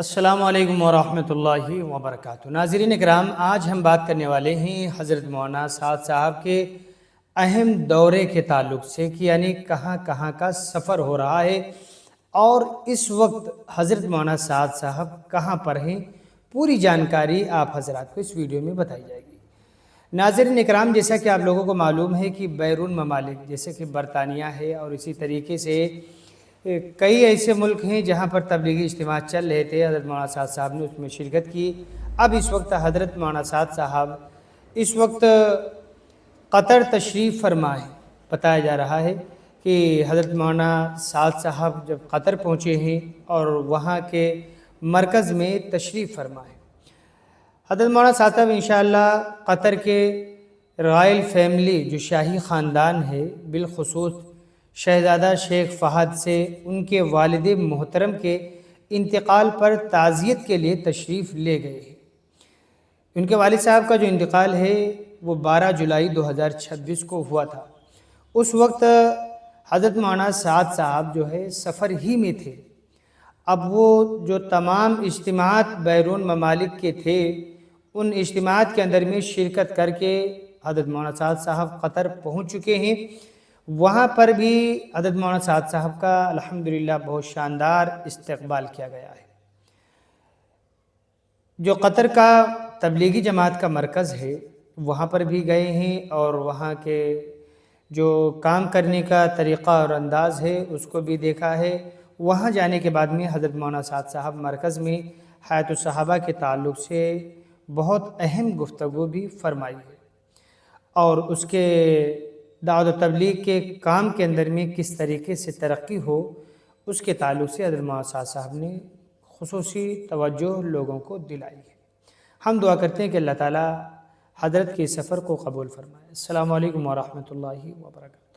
السلام علیکم ورحمۃ اللہ وبرکاتہ۔ ناظرین کرام، آج ہم بات کرنے والے ہیں حضرت مولانا سعد صاحب کے اہم دورے کے تعلق سے کہ یعنی کہاں کہاں کا سفر ہو رہا ہے اور اس وقت حضرت مولانا سعد صاحب کہاں پر ہیں۔ پوری جانکاری آپ حضرات کو اس ویڈیو میں بتائی جائے گی۔ ناظرین اکرام، جیسا کہ آپ لوگوں کو معلوم ہے کہ بیرون ممالک جیسے کہ برطانیہ ہے اور اسی طریقے سے کئی ایسے ملک ہیں جہاں پر تبلیغی اجتماع چل رہے تھے، حضرت مولانا سعد صاحب نے اس میں شرکت کی۔ اب اس وقت حضرت مولانا سعد صاحب اس وقت قطر تشریف فرما ہے۔ بتایا جا رہا ہے کہ حضرت مولانا سعد صاحب جب قطر پہنچے ہیں اور وہاں کے مرکز میں تشریف فرما ہے۔ حضرت مولانا سعد صاحب انشاءاللہ قطر کے رائل فیملی جو شاہی خاندان ہے، بالخصوص شہزادہ شیخ فہد سے ان کے والد محترم کے انتقال پر تعزیت کے لیے تشریف لے گئے ہیں۔ ان کے والد صاحب کا جو انتقال ہے وہ 12 جولائی 2026 کو ہوا تھا۔ اس وقت حضرت مولانا سعد صاحب جو ہے سفر ہی میں تھے۔ اب وہ جو تمام اجتماعات بیرون ممالک کے تھے، ان اجتماعات کے اندر میں شرکت کر کے حضرت مولانا سعد صاحب قطر پہنچ چکے ہیں۔ وہاں پر بھی حضرت مولانا سعد صاحب کا الحمدللہ بہت شاندار استقبال کیا گیا ہے۔ جو قطر کا تبلیغی جماعت کا مرکز ہے وہاں پر بھی گئے ہیں اور وہاں کے جو کام کرنے کا طریقہ اور انداز ہے اس کو بھی دیکھا ہے۔ وہاں جانے کے بعد میں حضرت مولانا سعد صاحب مرکز میں حیات الصحابہ کے تعلق سے بہت اہم گفتگو بھی فرمائی ہے اور اس کے دعوت و تبلیغ کے کام کے اندر میں کس طریقے سے ترقی ہو اس کے تعلق سے حضرت مولانا سعد صاحب نے خصوصی توجہ لوگوں کو دلائی ہے۔ ہم دعا کرتے ہیں کہ اللہ تعالی حضرت کے سفر کو قبول فرمائے۔ السلام علیکم ورحمۃ اللہ وبرکاتہ۔